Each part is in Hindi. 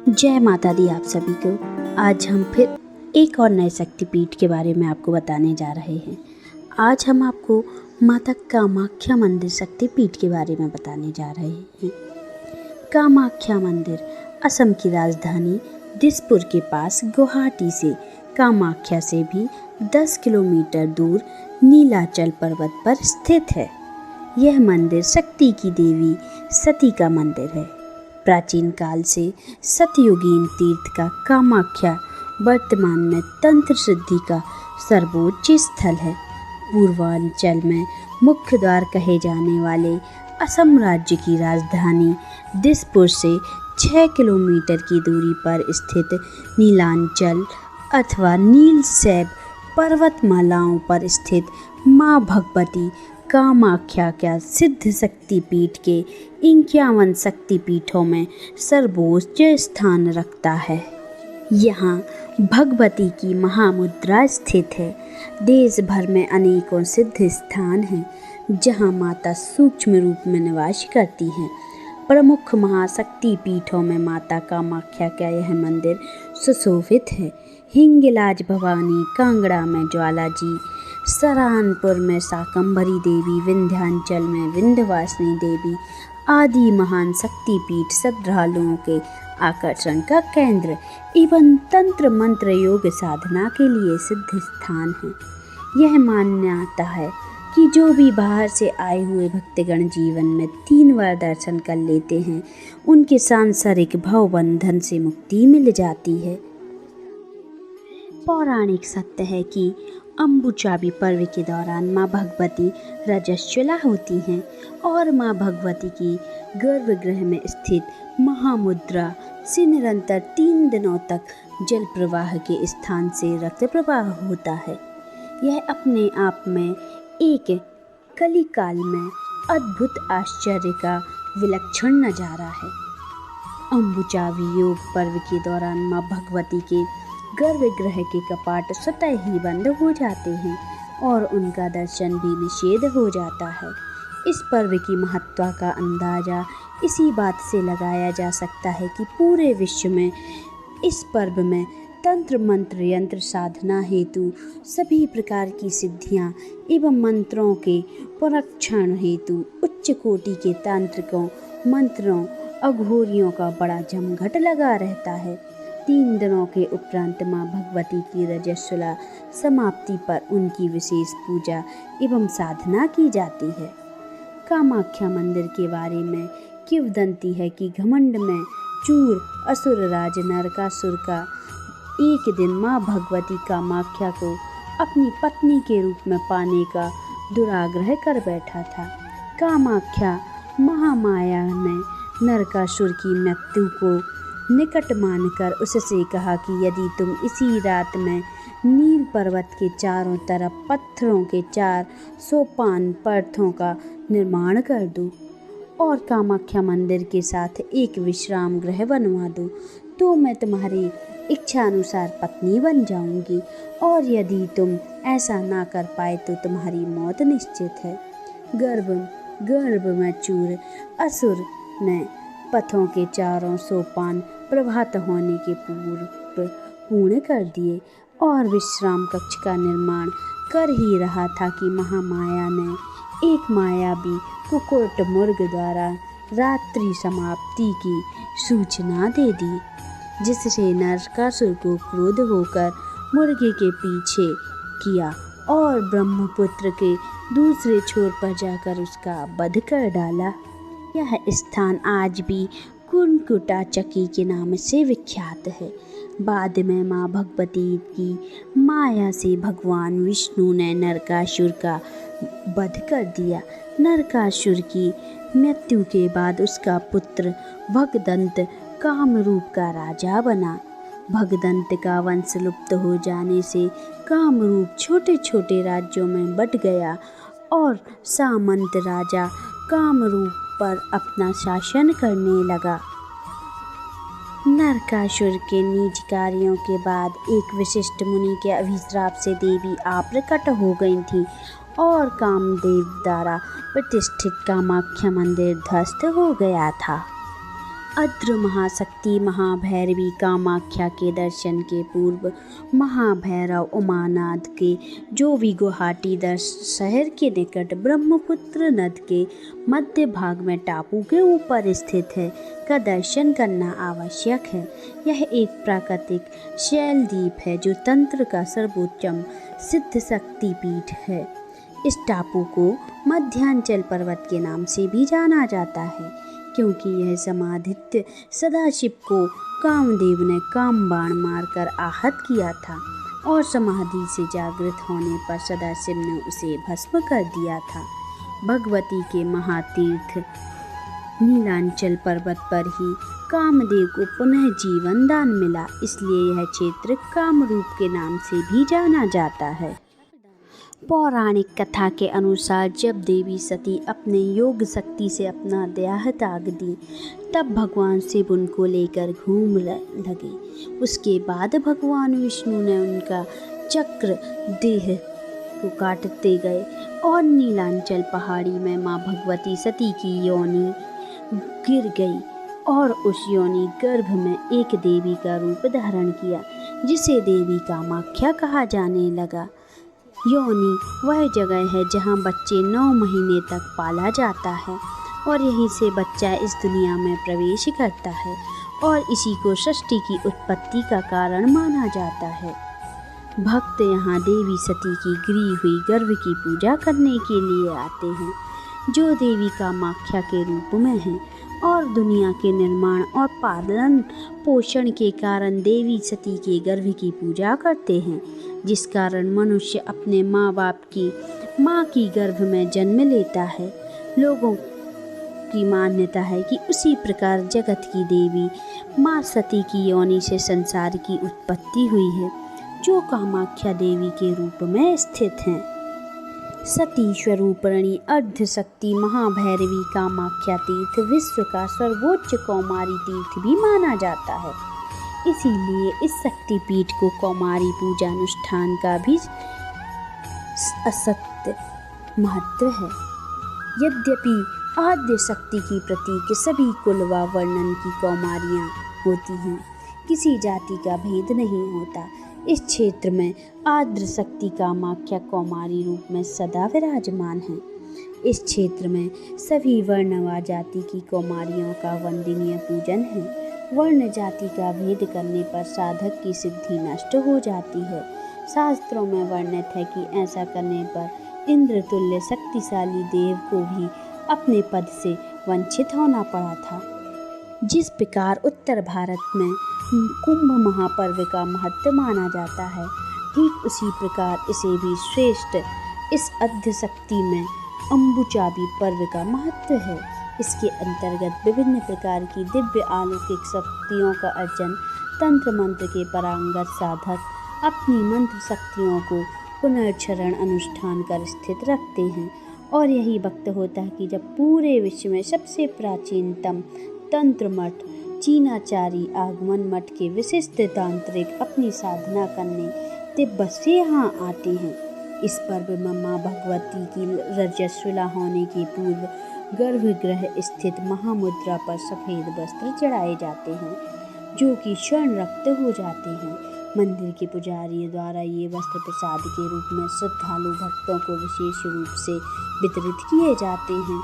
जय माता दी आप सभी को। आज हम फिर एक और नए शक्तिपीठ के बारे में आपको बताने जा रहे हैं। आज हम आपको माता कामाख्या मंदिर शक्तिपीठ के बारे में बताने जा रहे हैं। कामाख्या मंदिर असम की राजधानी दिसपुर के पास गुवाहाटी से कामाख्या से भी 10 किलोमीटर दूर नीलाचल पर्वत पर स्थित है। यह मंदिर शक्ति की देवी सती का मंदिर है। प्राचीन काल से सतयुगीन तीर्थ का कामाख्या वर्तमान में तंत्र सिद्धि का सर्वोच्च स्थल है। पूर्वांचल में मुख्य द्वार कहे जाने वाले असम राज्य की राजधानी दिसपुर से 6 किलोमीटर की दूरी पर स्थित नीलांचल अथवा नीलसैब पर्वतमालाओं पर स्थित माँ भगवती कामाख्या का सिद्ध शक्तिपीठ के 51 शक्तिपीठों में सर्वोच्च स्थान रखता है। यहाँ भगवती की महामुद्रा स्थित है। देश भर में अनेकों सिद्ध स्थान हैं जहाँ माता सूक्ष्म रूप में निवास करती हैं। प्रमुख महाशक्तिपीठों में माता कामाख्या का यह मंदिर सुशोभित है। हिंगलाज भवानी, कांगड़ा में ज्वाला जी, सहारनपुर में शाकंभरी देवी, विंध्याचल में विंध्यवासिनी देवी आदि महान शक्तिपीठ श्रद्धालुओं के आकर्षण का केंद्र एवं तंत्र मंत्र योग साधना के लिए सिद्ध स्थान है। यह मान्यता है कि जो भी बाहर से आए हुए भक्तगण जीवन में 3 बार दर्शन कर लेते हैं, उनके सांसारिक भवबंधन से मुक्ति मिल जाती है। पौराणिक सत्य है कि अम्बुचाबी पर्व के दौरान माँ भगवती रजस्वला होती हैं और माँ भगवती की गर्भगृह में स्थित महामुद्रा से निरंतर 3 दिनों तक जल प्रवाह के स्थान से रक्त प्रवाह होता है। यह अपने आप में एक कलिकाल में अद्भुत आश्चर्य का विलक्षण नजारा है। अम्बुचावी योग पर्व के दौरान माँ भगवती के गर्भगृह के कपाट स्वतः ही बंद हो जाते हैं और उनका दर्शन भी निषेध हो जाता है। इस पर्व की महत्ता का अंदाजा इसी बात से लगाया जा सकता है कि पूरे विश्व में इस पर्व में तंत्र मंत्र यंत्र साधना हेतु सभी प्रकार की सिद्धियां एवं मंत्रों के परीक्षण हेतु उच्च कोटि के तांत्रिकों, मंत्रों, अघोरियों का बड़ा जमघट लगा रहता है। 3 दिनों के उपरांत माँ भगवती की रजस्वला समाप्ति पर उनकी विशेष पूजा एवं साधना की जाती है। कामाख्या मंदिर के बारे में किंवदंती है कि घमंड में चूर असुर राज नरकासुर का एक दिन माँ भगवती कामाख्या को अपनी पत्नी के रूप में पाने का दुराग्रह कर बैठा था। कामाख्या महामाया ने नरकासुर की मृत्यु को निकट मानकर उससे कहा कि यदि तुम इसी रात में नील पर्वत के चारों तरफ पत्थरों के 4 सोपान पर्थों का निर्माण कर दो और कामाख्या मंदिर के साथ एक विश्राम गृह बनवा दो, तो मैं तुम्हारी इच्छा अनुसार पत्नी बन जाऊंगी, और यदि तुम ऐसा ना कर पाए तो तुम्हारी मौत निश्चित है। गर्भ में चूर असुर ने पथों के 4 सोपान प्रभात होने के पूर्व पूर्ण कर दिए और विश्राम कक्ष का निर्माण कर ही रहा था कि महामाया ने एक मायावी कुक्कुट मुर्ग द्वारा रात्रि समाप्ति की सूचना दे दी, जिससे नरकासुर को क्रोध होकर मुर्गे के पीछे किया और ब्रह्मपुत्र के दूसरे छोर पर जाकर उसका वध कर डाला। यह स्थान आज भी कुनकुटा चकी के नाम से विख्यात है। बाद में माँ भगवती की माया से भगवान विष्णु ने नरकासुर का वध कर दिया। नरकासुर की मृत्यु के बाद उसका पुत्र भगदंत कामरूप का राजा बना। भगदंत का वंश लुप्त हो जाने से कामरूप छोटे छोटे राज्यों में बंट गया और सामंत राजा कामरूप पर अपना शासन करने लगा। नरकासुर के नीच कार्यों के बाद एक विशिष्ट मुनि के अभिश्राप से देवी अप्रकट हो गई थी और कामदेव द्वारा प्रतिष्ठित कामाख्या मंदिर ध्वस्त हो गया था। अद्र महाशक्ति महाभैरवी कामाख्या के दर्शन के पूर्व महाभैरव उमानाथ के जो भी गुवाहाटी शहर के निकट ब्रह्मपुत्र नद के मध्य भाग में टापू के ऊपर स्थित है का दर्शन करना आवश्यक है। यह एक प्राकृतिक शैल द्वीप है जो तंत्र का सर्वोच्चम सिद्ध शक्ति पीठ है। इस टापू को मध्यांचल पर्वत के नाम से भी जाना जाता है क्योंकि यह समाधित्य सदाशिव को कामदेव ने कामबाण मारकर आहत किया था और समाधि से जागृत होने पर सदाशिव ने उसे भस्म कर दिया था। भगवती के महातीर्थ नीलांचल पर्वत पर ही कामदेव को पुनः जीवन दान मिला, इसलिए यह क्षेत्र कामरूप के नाम से भी जाना जाता है। पौराणिक कथा के अनुसार जब देवी सती अपने योग शक्ति से अपना देह त्याग दी तब भगवान शिव उनको लेकर घूम लगे। उसके बाद भगवान विष्णु ने उनका चक्र देह को काटते गए और नीलांचल पहाड़ी में माँ भगवती सती की योनि गिर गई और उस योनि गर्भ में एक देवी का रूप धारण किया जिसे देवी कामाख्या कहा जाने लगा। योनि वह जगह है जहाँ बच्चे 9 महीने तक पाला जाता है और यहीं से बच्चा इस दुनिया में प्रवेश करता है और इसी को सृष्टि की उत्पत्ति का कारण माना जाता है। भक्त यहाँ देवी सती की गिरी हुई गर्भ की पूजा करने के लिए आते हैं जो देवी कामाख्या के रूप में है और दुनिया के निर्माण और पालन पोषण के कारण देवी सती के गर्भ की पूजा करते हैं, जिस कारण मनुष्य अपने माँ बाप की माँ की गर्भ में जन्म लेता है। लोगों की मान्यता है कि उसी प्रकार जगत की देवी माँ सती की योनि से संसार की उत्पत्ति हुई है जो कामाख्या देवी के रूप में स्थित हैं। सती स्वरूपणी अर्ध शक्ति महाभैरवी कामाख्या तीर्थ विश्व का सर्वोच्च कौमारी तीर्थ भी माना जाता है, इसीलिए इस शक्तिपीठ को कौमारी पूजा अनुष्ठान का भी असत्य महत्व है। यद्यपि आद्य शक्ति की प्रतीक सभी कुल व वर्णन की कौमारियाँ होती हैं, किसी जाति का भेद नहीं होता। इस क्षेत्र में आद्र शक्ति कामाख्या कौमारी रूप में सदा विराजमान है। इस क्षेत्र में सभी वर्ण व जाति की कौमारियों का वंदनीय पूजन है। वर्ण जाति का भेद करने पर साधक की सिद्धि नष्ट हो जाती है। शास्त्रों में वर्णित है कि ऐसा करने पर इंद्र तुल्य शक्तिशाली देव को भी अपने पद से वंचित होना पड़ा था। जिस प्रकार उत्तर भारत में कुंभ महापर्व का महत्व माना जाता है, ठीक उसी प्रकार इसे भी श्रेष्ठ इस अद्य शक्ति में अम्बुचाबी पर्व का महत्व है। इसके अंतर्गत विभिन्न प्रकार की दिव्य अलौकिक शक्तियों का अर्जन तंत्र मंत्र के पारंगत साधक अपनी मंत्र शक्तियों को पुनर्चरण अनुष्ठान कर स्थित रखते हैं और यही वक्त होता है कि जब पूरे विश्व में सबसे प्राचीनतम तंत्र मठ चीनाचारी आगमन मठ के विशिष्ट तांत्रिक अपनी साधना करने तिब्बत से यहाँ आते हैं। इस पर्व में माँ भगवती की रजस्वला होने के पूर्व गर्भगृह स्थित महामुद्रा पर सफ़ेद वस्त्र चढ़ाए जाते हैं जो कि स्वर्ण रक्त हो जाते हैं। मंदिर के पुजारियों द्वारा ये वस्त्र प्रसाद के रूप में श्रद्धालु भक्तों को विशेष रूप से वितरित किए जाते हैं।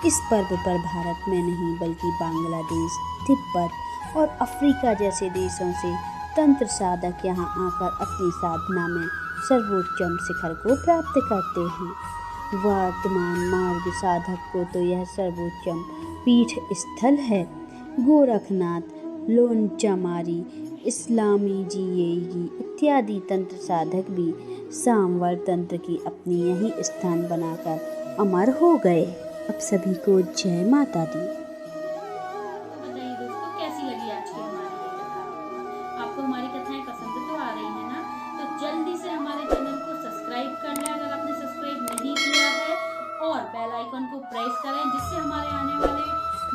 इस पर्व पर भारत में नहीं बल्कि बांग्लादेश, तिब्बत और अफ्रीका जैसे देशों से तंत्र साधक यहाँ आकर अपनी साधना में सर्वोच्चम शिखर को प्राप्त करते हैं। वर्तमान मार्ग साधक को तो यह सर्वोच्चम पीठ स्थल है। गोरखनाथ, लोनचामारी, इस्लामी जियेगी इत्यादि तंत्र साधक भी सांवर तंत्र की अपनी यही स्थान बनाकर अमर हो गए। अब सभी को जय माता दी। बताइए दोस्तों, कैसी लगी आज की हमारी ये कथा? आपको हमारी कथाएं पसंद तो आ रही है ना? तो जल्दी से हमारे चैनल को सब्सक्राइब कर लें अगर आपने सब्सक्राइब नहीं किया है और बेल आइकन को प्रेस करें जिससे हमारे आने वाले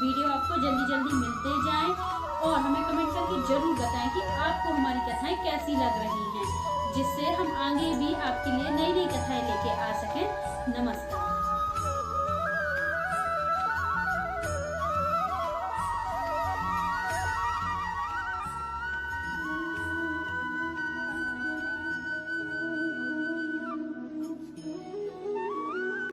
वीडियो आपको जल्दी जल्दी मिलते जाएं और हमें कमेंट करके जरूर बताएं कि आपको हमारी कथाएं कैसी लग रही हैं, जिससे हम आगे भी आपके लिए नई नई कथाएं लेके आ सकें। नमस्कार।